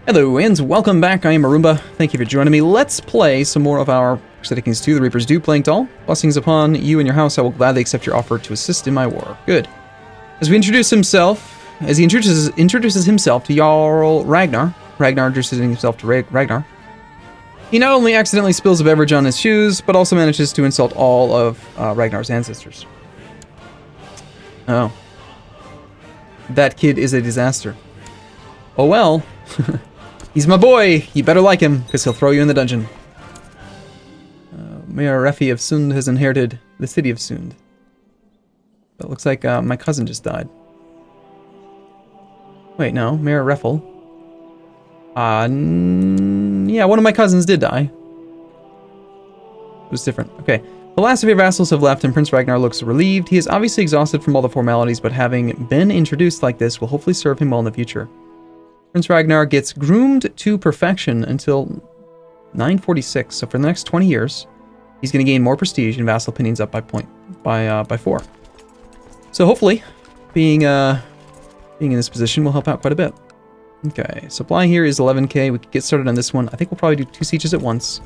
Hello and welcome back, I am Arumba. Thank you for joining me. Let's play some more of our Crusader Kings 2, The Reapers do playing tall. Blessings upon you and your house, I will gladly accept your offer to assist in my war. Good. As he introduces himself to Jarl Ragnar introduces himself to Ragnar, he not only accidentally spills a beverage on his shoes, but also manages to insult all of Ragnar's ancestors. Oh. That kid is a disaster. Oh well. He's my boy! You better like him, because he'll throw you in the dungeon. Mayor Refi of Sund has inherited the city of Sund. It looks like my cousin just died. Wait, no. Mayor Refel. Yeah, one of my cousins did die. It was different. Okay. The last of your vassals have left, and Prince Ragnar looks relieved. He is obviously exhausted from all the formalities, but having been introduced like this will hopefully serve him well in the future. Prince Ragnar gets groomed to perfection until 946, so for the next 20 years, he's going to gain more prestige and vassal opinions up by 4. So hopefully, being in this position will help out quite a bit. Okay, supply here is 11k. We can get started on this one. I think we'll probably do 2 sieges at once.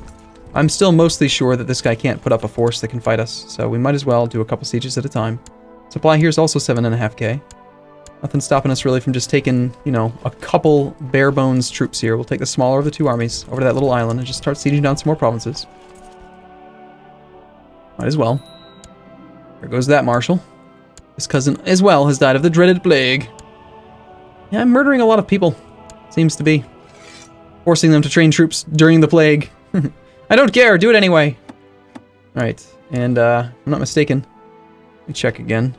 I'm still mostly sure that this guy can't put up a force that can fight us, so we might as well do a couple sieges at a time. Supply here is also 7.5k. Nothing stopping us really from just taking, you know, a couple bare bones troops here. We'll take the smaller of the 2 armies over to that little island and just start sieging down some more provinces. Might as well. There goes that marshal. His cousin as well has died of the dreaded plague. Yeah, I'm murdering a lot of people. Seems to be. Forcing them to train troops during the plague. I don't care, do it anyway. Alright, and I'm not mistaken. Let me check again.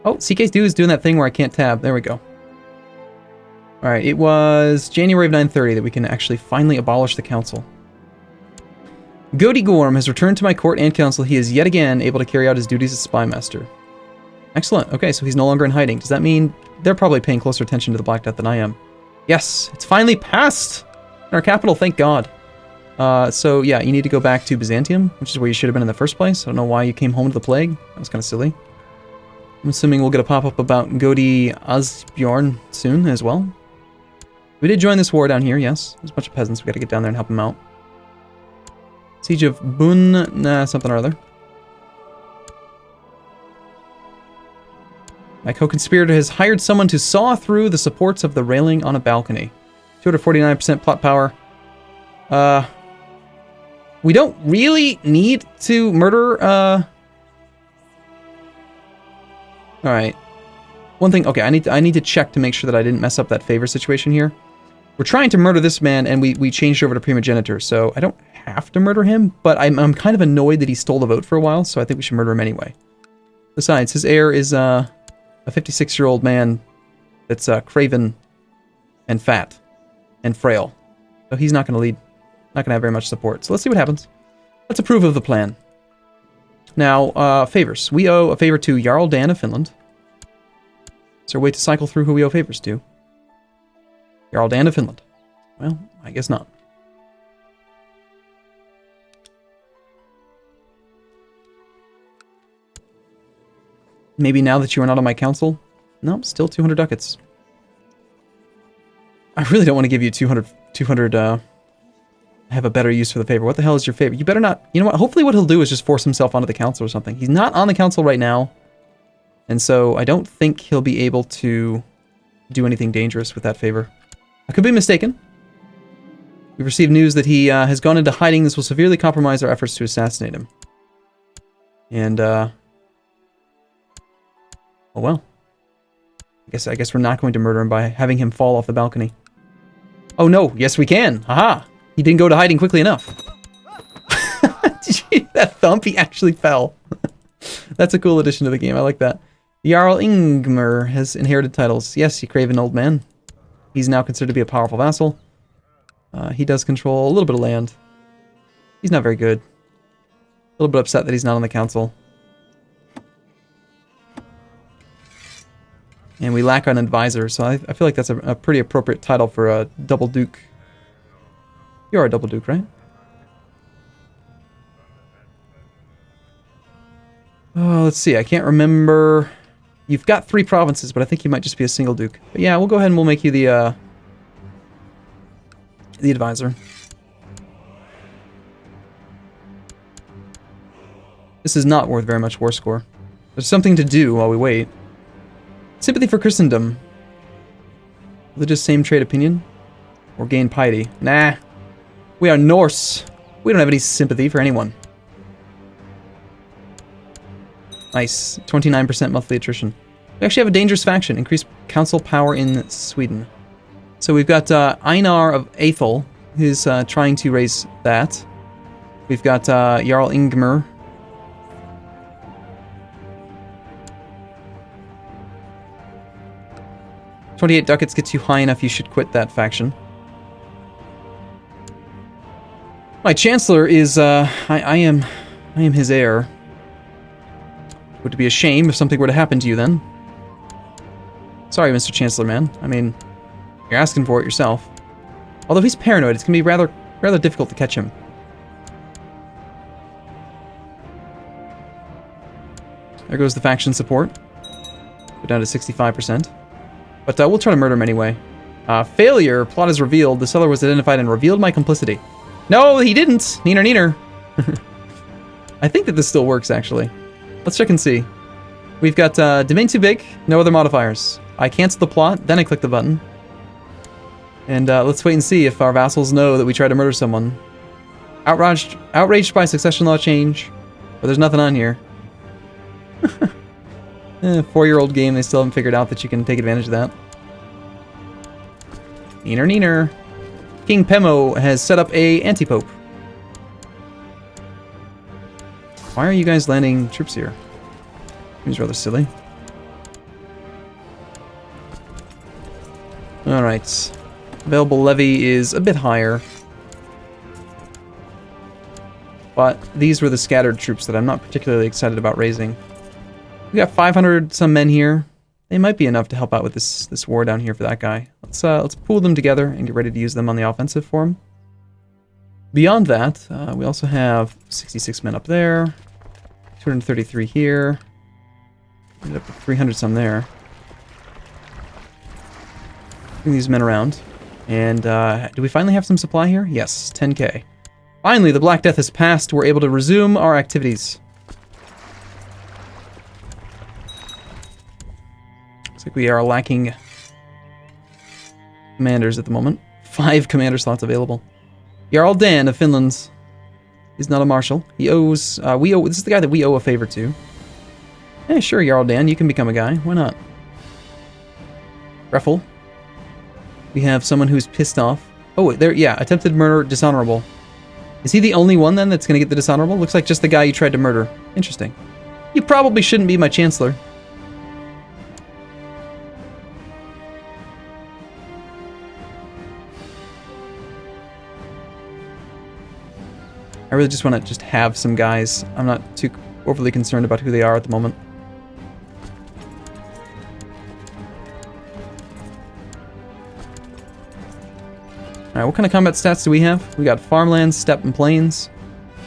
Oh, CK2 is doing that thing where I can't tab. There we go. Alright, it was January of 930 that we can actually finally abolish the council. Godi Gorm has returned to my court and council. He is yet again able to carry out his duties as spy master. Excellent. Okay, so he's no longer in hiding. Does that mean they're probably paying closer attention to the Black Death than I am? Yes, it's finally passed in our capital, thank God. So yeah, you need to go back to Byzantium, which is where you should have been in the first place. I don't know why you came home to the plague. That was kind of silly. I'm assuming we'll get a pop-up about Godi Asbjorn soon as well. We did join this war down here, yes. There's a bunch of peasants. We gotta get down there and help them out. Siege of Bun... Nah, something or other. My co-conspirator has hired someone to saw through the supports of the railing on a balcony. 249% plot power. We don't really need to murder, Alright. One thing, okay, I need to check to make sure that I didn't mess up that favor situation here. We're trying to murder this man, and we changed over to primogenitor, so I don't have to murder him, but I'm kind of annoyed that he stole the vote for a while, so I think we should murder him anyway. Besides, his heir is, a 56-year-old man that's, craven and fat and frail. So he's not going to lead, not going to have very much support. So let's see what happens. Let's approve of the plan. Now, favors. We owe a favor to Jarl Dan of Finland. Is there a way to cycle through who we owe favors to? Jarl Dan of Finland. Well, I guess not. Maybe now that you are not on my council? Nope, still 200 ducats. I really don't want to give you 200, have a better use for the favor. What the hell is your favor? You better not... You know what? Hopefully what he'll do is just force himself onto the council or something. He's not on the council right now. And so I don't think he'll be able to do anything dangerous with that favor. I could be mistaken. We've received news that he has gone into hiding. This will severely compromise our efforts to assassinate him. And, oh well. I guess we're not going to murder him by having him fall off the balcony. Oh no, yes we can! Haha! He didn't go to hiding quickly enough. Did you hear that thump? He actually fell. That's a cool addition to the game, I like that. Jarl Ingmar has inherited titles. Yes, you craven old man. He's now considered to be a powerful vassal. He does control a little bit of land. He's not very good. A little bit upset that he's not on the council. And we lack an advisor, so I feel like that's a pretty appropriate title for a double duke. You're a double duke, right? Oh, let's see. I can't remember. You've got 3 provinces, but I think you might just be a single duke. But yeah, we'll go ahead and we'll make you the The advisor. This is not worth very much war score. There's something to do while we wait. Sympathy for Christendom. Religious same trade opinion? Or gain piety? Nah. We are Norse. We don't have any sympathy for anyone. Nice. 29% monthly attrition. We actually have a dangerous faction. Increased council power in Sweden. So we've got Einar of Aethel, who's trying to raise that. We've got Jarl Ingmar. $28 ducats gets you high enough, you should quit that faction. My Chancellor is, I am his heir. Would it be a shame if something were to happen to you then? Sorry, Mr. Chancellor, man. I mean, you're asking for it yourself. Although he's paranoid, it's gonna be rather difficult to catch him. There goes the faction support. Go down to 65%. But we'll try to murder him anyway. Failure. Plot is revealed. The seller was identified and revealed my complicity. No, he didn't. Neener, neener. I think that this still works, actually. Let's check and see. We've got domain too big. No other modifiers. I cancel the plot, then I click the button. And let's wait and see if our vassals know that we tried to murder someone. Outraged by succession law change. But there's nothing on here. 4-year-old game, they still haven't figured out that you can take advantage of that. Neener, neener. King Pemo has set up a anti-pope. Why are you guys landing troops here? Seems rather silly. Alright. Available levy is a bit higher. But these were the scattered troops that I'm not particularly excited about raising. We got 500 some men here. They might be enough to help out with this war down here for that guy. Let's pool them together and get ready to use them on the offensive for him. Beyond that, we also have 66 men up there, 233 here. Ended up with 300 some there. Bring these men around. And do we finally have some supply here? Yes, 10k. Finally, the Black Death has passed. We're able to resume our activities. Looks like we are lacking commanders at the moment. 5 commander slots available. Jarl Dan of Finland is not a marshal. He owes, this is the guy that we owe a favor to. Hey, sure, Jarl Dan, you can become a guy. Why not? Greffel. We have someone who's pissed off. Oh, there, yeah, attempted murder, dishonorable. Is he the only one then that's gonna get the dishonorable? Looks like just the guy you tried to murder. Interesting. You probably shouldn't be my chancellor. I really just want to have some guys. I'm not too overly concerned about who they are at the moment. Alright, what kind of combat stats do we have? We got farmlands, steppe, and plains.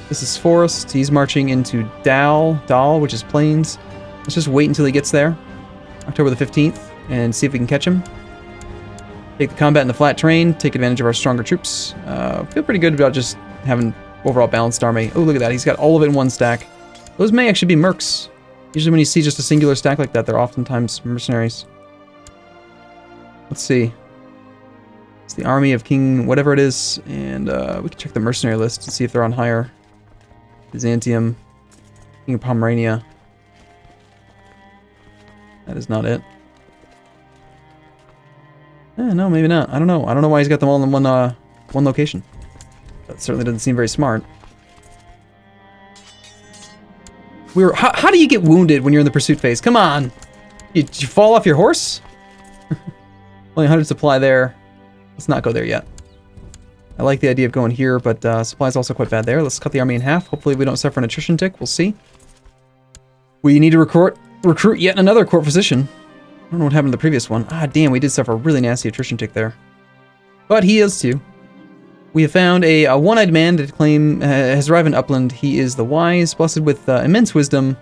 This is forest. He's marching into Dal, which is plains. Let's just wait until he gets there. October the 15th, and see if we can catch him. Take the combat in the flat terrain, take advantage of our stronger troops. Feel pretty good about just having overall balanced army. Oh, look at that. He's got all of it in one stack. Those may actually be mercs. Usually when you see just a singular stack like that, they're oftentimes mercenaries. Let's see. It's the army of King whatever it is, and we can check the mercenary list to see if they're on higher. Byzantium, King of Pomerania. That is not it. No, maybe not. I don't know. I don't know why he's got them all in one location. That certainly doesn't seem very smart. How do you get wounded when you're in the pursuit phase? Come on! Did you fall off your horse? Only 100 supply there. Let's not go there yet. I like the idea of going here, but supply is also quite bad there. Let's cut the army in half. Hopefully we don't suffer an attrition tick. We'll see. We need to recruit yet another court physician. I don't know what happened to the previous one. Ah, damn, we did suffer a really nasty attrition tick there. But he is too. We have found a one-eyed man that has arrived in Upland. He is the wise, blessed with immense wisdom.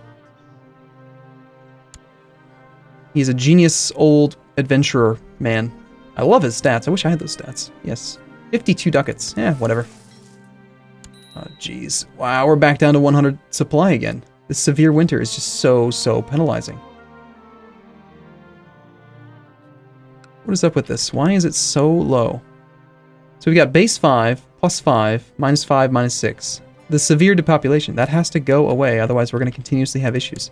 He's a genius old adventurer man. I love his stats. I wish I had those stats. Yes. 52 ducats. Yeah, whatever. Oh, jeez. Wow, we're back down to 100 supply again. This severe winter is just so penalizing. What is up with this? Why is it so low? So we got base 5, plus 5, minus 5, minus 6. The severe depopulation, that has to go away, otherwise we're going to continuously have issues.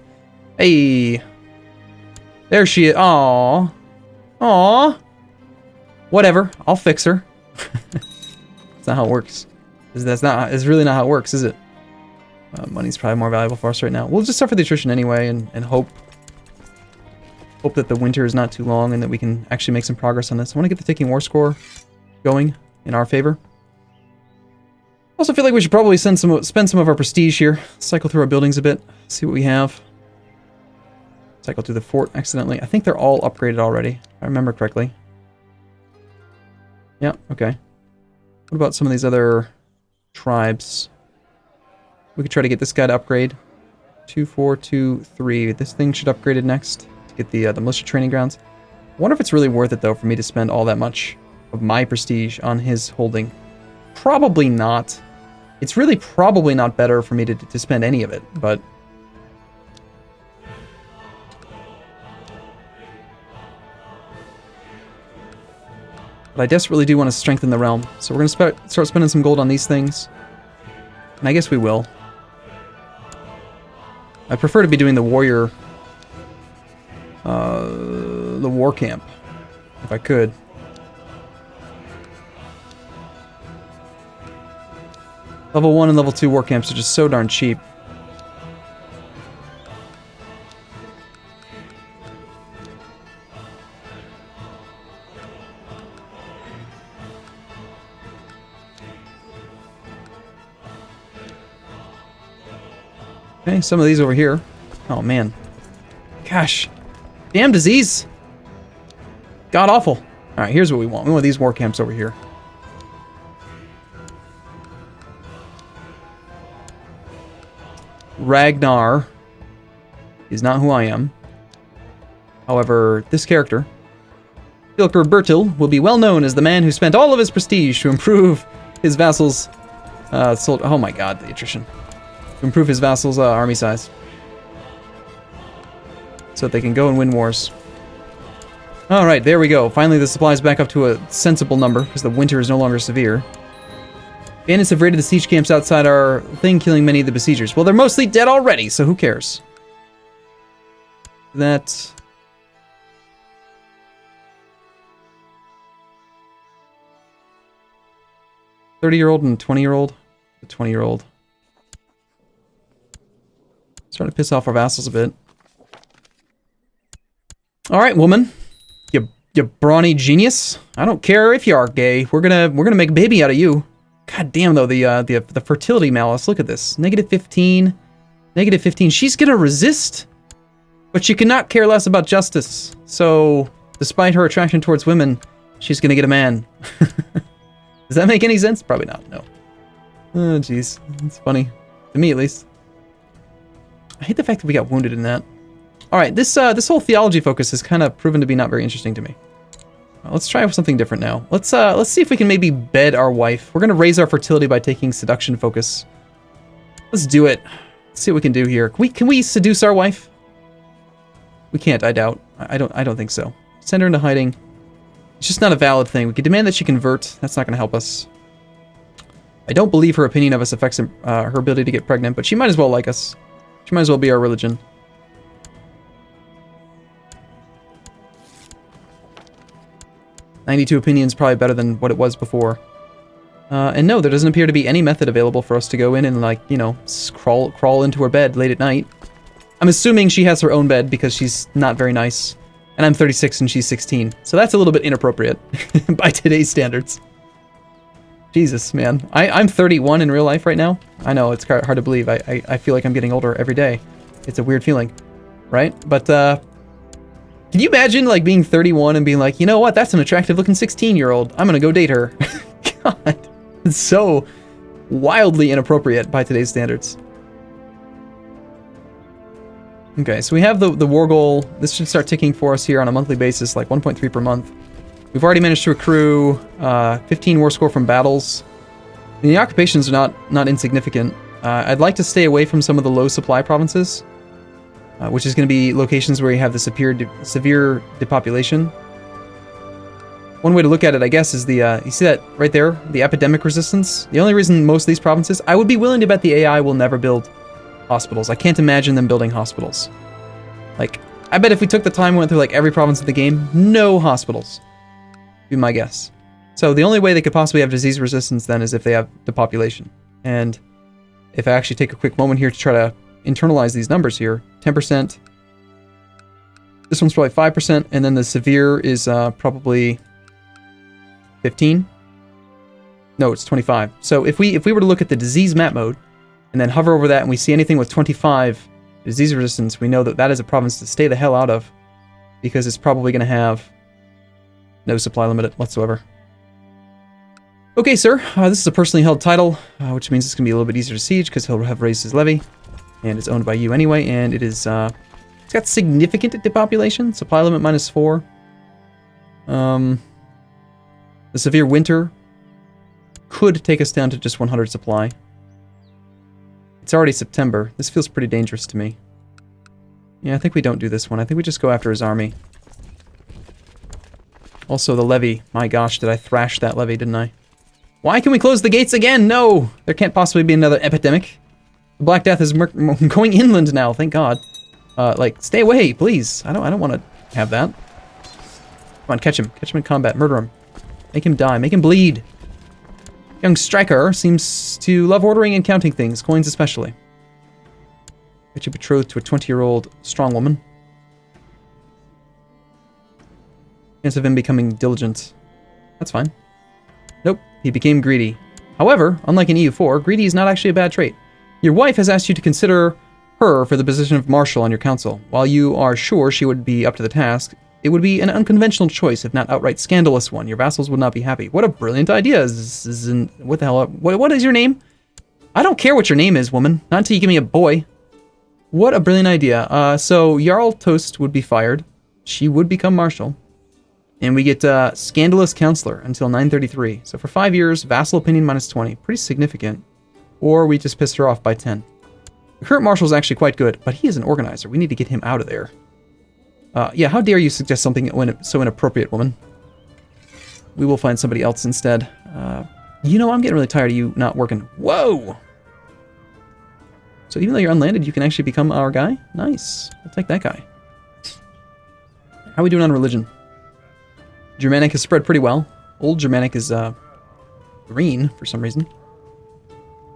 Hey! There she is. Aww. Aww. Whatever. I'll fix her. That's not how it works. It's really not how it works, is it? Money's probably more valuable for us right now. We'll just suffer the attrition anyway and hope that the winter is not too long and that we can actually make some progress on this. I want to get the taking war score going in our favor. I also feel like we should probably spend some of our prestige here. Cycle through our buildings a bit. See what we have. Cycle through the fort accidentally. I think they're all upgraded already, if I remember correctly. Yeah, okay. What about some of these other tribes? We could try to get this guy to upgrade. 2, 4, 2, 3. This thing should upgrade it next to get the militia training grounds. I wonder if it's really worth it, though, for me to spend all that much of my prestige on his holding. Probably not. It's really probably not better for me to spend any of it, but... But I desperately do want to strengthen the realm, so we're going to start spending some gold on these things. And I guess we will. I prefer to be doing the warrior... the war camp, if I could. Level 1 and level 2 war camps are just so darn cheap. Okay, some of these over here. Oh man. Gosh. Damn disease! God awful. Alright, here's what we want. We want these war camps over here. Ragnar is not who I am. However, this character, Ilker Bertil, will be well known as the man who spent all of his prestige to improve his vassals' oh my god, the attrition. To improve his vassals' army size. So that they can go and win wars. Alright, there we go. Finally the supply is back up to a sensible number, because the winter is no longer severe. Bandits have raided the siege camps outside our thing, killing many of the besiegers. Well, they're mostly dead already, so who cares? That... 30-year-old and 20-year-old? The 20-year-old. Starting to piss off our vassals a bit. Alright, woman. You brawny genius. I don't care if you are gay. We're gonna make a baby out of you. God damn, though, the fertility malice. Look at this. Negative 15. Negative 15. She's gonna resist, but she cannot care less about justice. So, despite her attraction towards women, she's gonna get a man. Does that make any sense? Probably not, no. Oh, jeez. It's funny. To me, at least. I hate the fact that we got wounded in that. Alright, this whole theology focus has kind of proven to be not very interesting to me. Let's try something different now. Let's see if we can maybe bed our wife. We're gonna raise our fertility by taking seduction focus. Let's do it. Let's see what we can do here. Can we seduce our wife? We can't, I doubt. I don't think so. Send her into hiding. It's just not a valid thing. We can demand that she convert. That's not gonna help us. I don't believe her opinion of us affects her ability to get pregnant, but she might as well like us. She might as well be our religion. "92 opinions, probably better than what it was before. And no, there doesn't appear to be any method available for us to go in and, like, you know, crawl into her bed late at night. I'm assuming she has her own bed because she's not very nice. And I'm 36 and she's 16. So that's a little bit inappropriate by today's standards. Jesus, man. I'm 31 in real life right now. I know, it's hard to believe. I feel like I'm getting older every day. It's a weird feeling, right? But, can you imagine, like, being 31 and being like, you know what, that's an attractive-looking 16-year-old. I'm gonna go date her. God, it's so wildly inappropriate by today's standards. Okay, so we have the war goal. This should start ticking for us here on a monthly basis, like 1.3 per month. We've already managed to accrue 15 war score from battles. And the occupations are not insignificant. I'd like to stay away from some of the low supply provinces, which is going to be locations where you have the severe depopulation. One way to look at it, I guess, is the, you see that right there? The epidemic resistance? The only reason most of these provinces, I would be willing to bet the AI will never build hospitals. I can't imagine them building hospitals. Like, I bet if we took the time and went through like every province of the game, no hospitals. Be my guess. So the only way they could possibly have disease resistance then is if they have depopulation. And if I actually take a quick moment here to try to internalize these numbers here, 10%. This one's probably 5%, and then the severe is probably 15? No, it's 25. So if we were to look at the disease map mode, and then hover over that, and we see anything with 25 disease resistance, we know that that is a province to stay the hell out of, because it's probably going to have no supply limit whatsoever. Okay, sir, this is a personally held title, which means it's going to be a little bit easier to siege, because he'll have raised his levy, and it's owned by you anyway, and it is, it's got significant depopulation, supply limit -4. The severe winter could take us down to just 100 supply. It's already September. This feels pretty dangerous to me. Yeah, I think we don't do this one. I think we just go after his army. Also, the levy. My gosh, did I thrash that levy, didn't I? Why can we close the gates again? No! There can't possibly be another epidemic. The Black Death is going inland now, thank God. Like, stay away, please. I don't want to have that. Come on, catch him. Catch him in combat. Murder him. Make him die. Make him bleed. Young striker seems to love ordering and counting things, coins especially. Get you betrothed to a 20-year-old strong woman. Chance of him becoming diligent. That's fine. Nope, he became greedy. However, unlike in EU4, greedy is not actually a bad trait. Your wife has asked you to consider her for the position of marshal on your council. While you are sure she would be up to the task, it would be an unconventional choice, if not outright scandalous one. Your vassals would not be happy. What a brilliant idea. What the hell? What is your name? I don't care what your name is, woman. Not until you give me a boy. What a brilliant idea. So Jarl Toast would be fired. She would become marshal. And we get scandalous counselor until 933. So for 5 years, vassal opinion -20. Pretty significant. Or we just pissed her off by 10. The current marshal is actually quite good, but he is an organizer. We need to get him out of there. Yeah, how dare you suggest something so inappropriate, woman? We will find somebody else instead. You know, I'm getting really tired of you not working. Whoa! So even though you're unlanded, you can actually become our guy? Nice. I'll take that guy. How are we doing on religion? Germanic has spread pretty well. Old Germanic is green for some reason.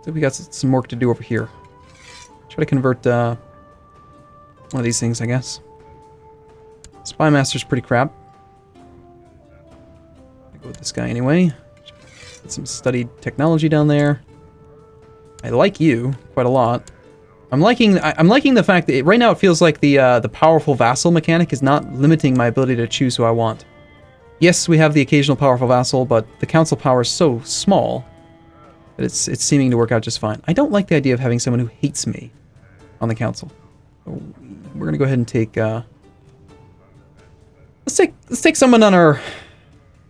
So we got some work to do over here. Try to convert one of these things, I guess. Spy Master's pretty crap. I go with this guy anyway. Get some studied technology down there. I like you quite a lot. I'm liking the fact that right now it feels like the powerful vassal mechanic is not limiting my ability to choose who I want. Yes, we have the occasional powerful vassal, but the council power is so small that it's seeming to work out just fine. I don't like the idea of having someone who hates me on the council. So we're gonna go ahead and take. Let's take someone on our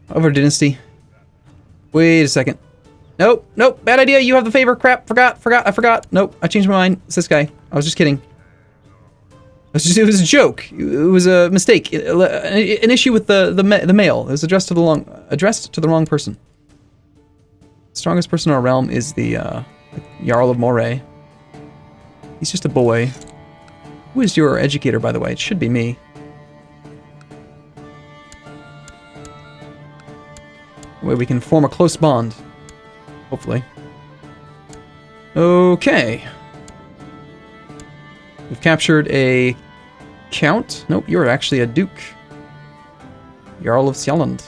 dynasty. Wait a second. Nope, bad idea. You have the favor. Crap, I forgot. Nope, I changed my mind. It's this guy. I was just kidding. It was a joke. It was a mistake. An issue with the mail. It was addressed to the wrong person. The strongest person in our realm is the Jarl of Moray. He's just a boy. Who is your educator, by the way? It should be me. Where we can form a close bond. Hopefully. Okay. We've captured a count. Nope, you're actually a duke. Jarl of Sjalland.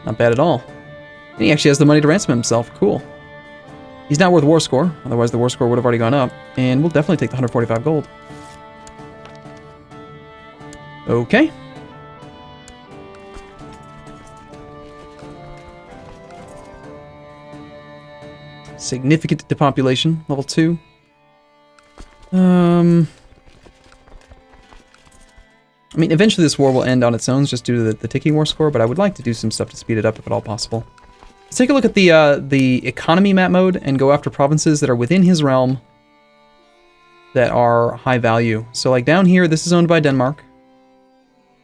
Not bad at all. And he actually has the money to ransom himself. Cool. He's not worth war score. Otherwise the war score would have already gone up. And we'll definitely take the 145 gold. Okay. Significant depopulation, level 2. I mean, eventually this war will end on its own just due to the Tiki War score, but I would like to do some stuff to speed it up if at all possible. Let's take a look at the economy map mode and go after provinces that are within his realm that are high value. So like down here, this is owned by Denmark,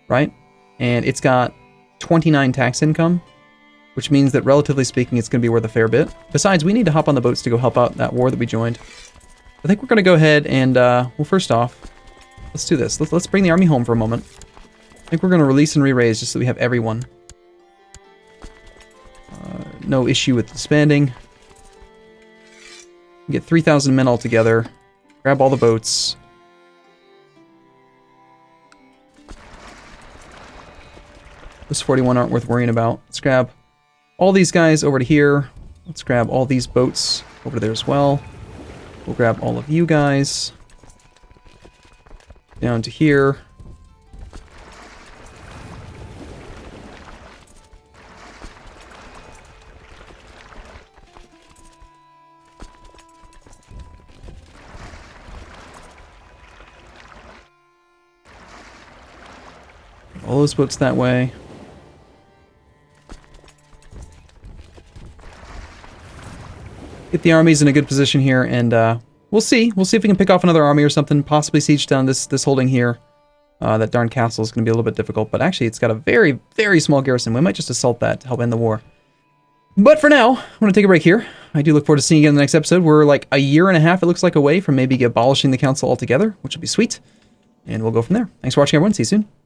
right? And it's got 29 tax income, which means that relatively speaking, it's going to be worth a fair bit. Besides, we need to hop on the boats to go help out that war that we joined. I think we're going to go ahead and, well, first off, let's do this. Let's bring the army home for a moment. I think we're going to release and re-raise just so we have everyone. No issue with disbanding. Get 3,000 men all together. Grab all the boats. Those 41 aren't worth worrying about. Let's grab all these guys over to here. Let's grab all these boats over there as well. We'll grab all of you guys down to here. All those boats that way. Get the armies in a good position here, and we'll see. We'll see if we can pick off another army or something. Possibly siege down this holding here. That darn castle is going to be a little bit difficult, but actually it's got a very, very small garrison. We might just assault that to help end the war. But for now, I'm going to take a break here. I do look forward to seeing you in the next episode. We're like a year and a half, it looks like, away from maybe abolishing the council altogether, which would be sweet. And we'll go from there. Thanks for watching, everyone. See you soon.